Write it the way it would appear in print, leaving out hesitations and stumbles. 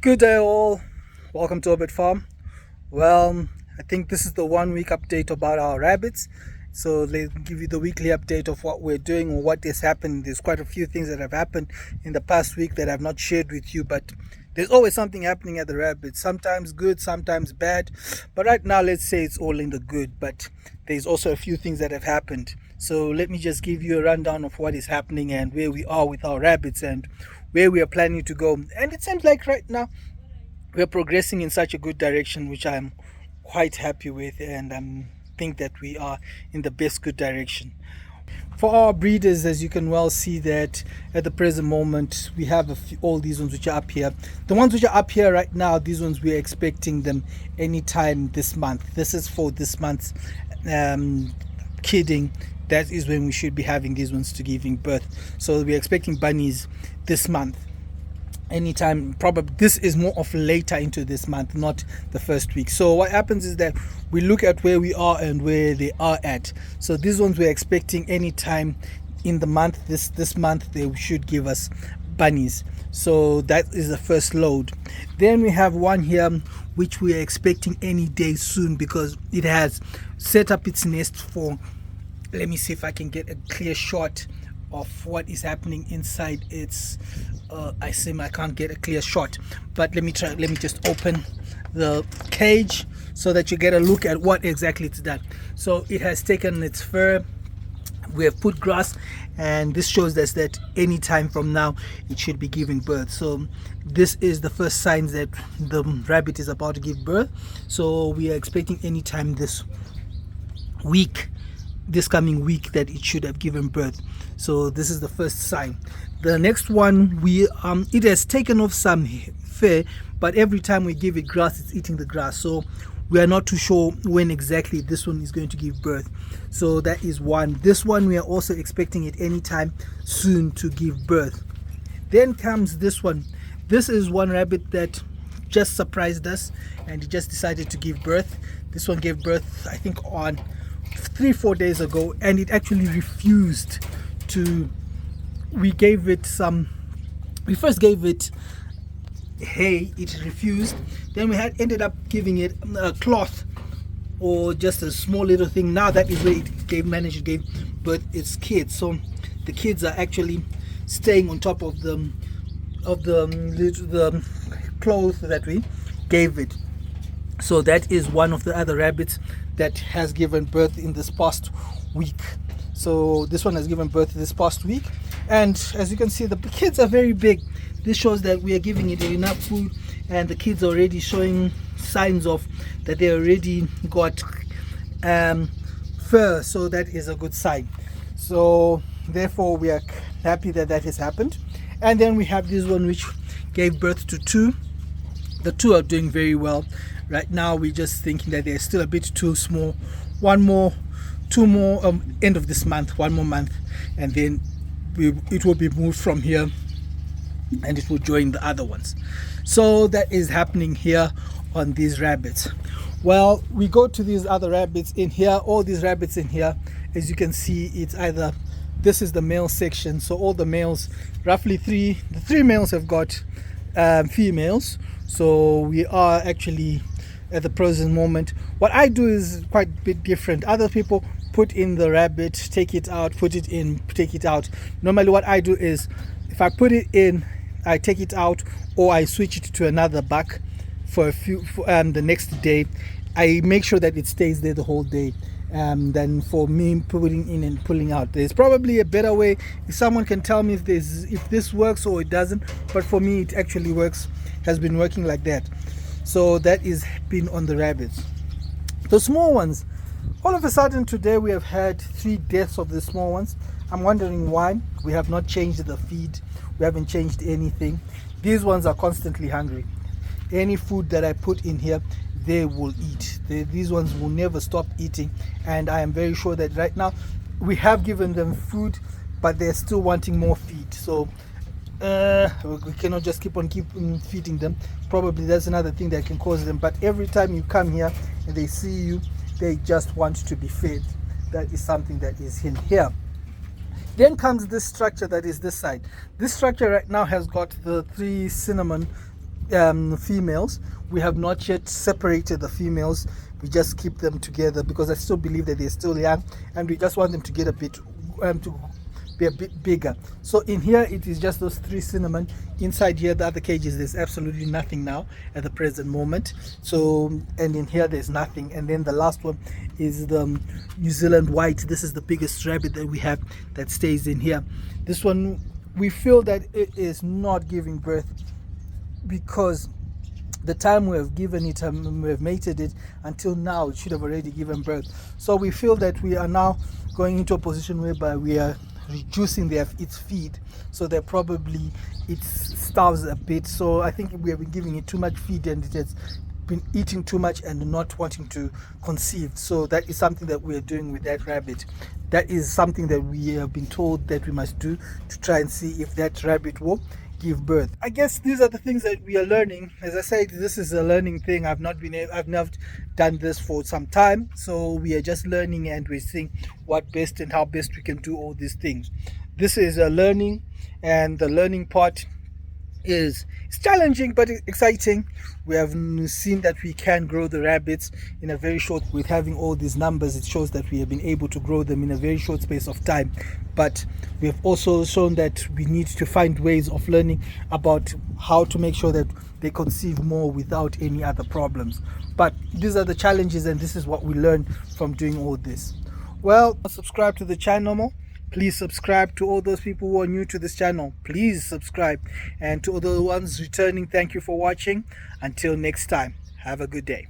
Good day all, welcome to Obed Farm. Well, I think this is the 1 week update about our rabbits. So let me give you the weekly update of what we're doing or what has happened. There's quite a few things that have happened in the past week that I've not shared with you, but there's always something happening at the rabbits, sometimes good, sometimes bad. But right now, let's say it's all in the good, but there's also a few things that have happened. So let me just give you a rundown of what is happening and where we are with our rabbits and where we are planning to go. And it seems like right now we're progressing in such a good direction, which I'm quite happy with, and I think that we are in the best good direction. For our breeders, as you can well see that at the present moment we have all these ones which are up here. The ones which are up here right now, these ones we're expecting them anytime this month. This is for this month's kidding. That is when we should be having these ones to giving birth. So we're expecting bunnies this month anytime. Probably this is more of later into this month, not the first week. So what happens is that we look at where we are and where they are at. So these ones we're expecting anytime in the month. This month they should give us bunnies. So that is the first load. Then we have one here which we are expecting any day soon, because it has set up its nest for, let me see if I can get a clear shot of what is happening inside its I can't get a clear shot, but let me just open the cage so that you get a look at what exactly it's done. So it has taken its fur, we have put grass, and this shows us that any time from now it should be giving birth. So this is the first signs that the rabbit is about to give birth. So we are expecting any time this coming week that it should have given birth. So this is the first sign. The next one, it has taken off some fur, but every time we give it grass, it's eating the grass. So we are not too sure when exactly this one is going to give birth. So that is one. This one we are also expecting it anytime soon to give birth. Then comes this one. This is one rabbit that just surprised us, and it just decided to give birth. This one gave birth, I think, on 3-4 days ago, and it actually refused to. We first gave it hay, it refused. Then we ended up giving it a cloth or just a small little thing. Now that is where it managed to give birth its kids. So the kids are actually staying on top of the clothes that we gave it. So that is one of the other rabbits that has given birth in this past week. So this one has given birth this past week, and as you can see, the kids are very big. This shows that we are giving it enough food, and the kids are already showing signs of that they already got fur. So that is a good sign. So therefore we are happy that that has happened. And then we have this one which gave birth to two. The two are doing very well. Right now we're just thinking that they're still a bit too small. Two more end of this month, one more month, and then it will be moved from here and it will join the other ones. So that is happening here on these rabbits. Well, we go to these other rabbits in here. All these rabbits in here, as you can see, it's either, this is the male section, so all the males, roughly the three males have got females. So we are actually at the present moment, what I do is quite a bit different. Other people put in the rabbit, take it out, put it in, take it out. Normally what I do is, if I put it in, I take it out, or I switch it to another buck for the next day. I make sure that it stays there the whole day, than for me putting in and pulling out. There's probably a better way. If someone can tell me if this works or it doesn't, but for me it actually works, has been working like that. So that is been on the rabbits. The small ones, all of a sudden today we have had 3 deaths of the small ones. I'm wondering why. We have not changed the feed, we haven't changed anything. These ones are constantly hungry. Any food that I put in here, they will eat. These ones will never stop eating, and I am very sure that right now we have given them food, but they're still wanting more feed. So we cannot just keep feeding them. Probably that's another thing that can cause them, but every time you come here and they see you, they just want to be fed. That is something that is in here. Then comes this structure that is this side. This structure right now has got the 3 cinnamon females. We have not yet separated the females. We just keep them together because I still believe that they're still young, and we just want them to get a bit to be a bit bigger. So in here it is just those 3 cinnamon. Inside here, the other cages, there's absolutely nothing now at the present moment. So, and in here there's nothing. And then the last one is the New Zealand white. This is the biggest rabbit that we have that stays in here. This one, we feel that it is not giving birth because the time we have given it, we have mated it, until now it should have already given birth. So we feel that we are now going into a position whereby we are reducing its feed, so that probably it starves a bit. So I think we have been giving it too much feed and it has been eating too much and not wanting to conceive. So that is something that we are doing with that rabbit. That is something that we have been told that we must do to try and see if that rabbit will give birth. I guess these are the things that we are learning. As I said, this is a learning thing. I've not done this for some time, so we are just learning and we're seeing what best and how best we can do all these things. This is a learning, and the learning part is challenging but exciting. We have seen that we can grow the rabbits in a very short, with having all these numbers, it shows that we have been able to grow them in a very short space of time. But we have also shown that we need to find ways of learning about how to make sure that they conceive more without any other problems. But these are the challenges, and this is what we learn from doing all this. Well, subscribe to the channel. Please subscribe. To all those people who are new to this channel, please subscribe. And to all the ones returning, thank you for watching. Until next time, have a good day.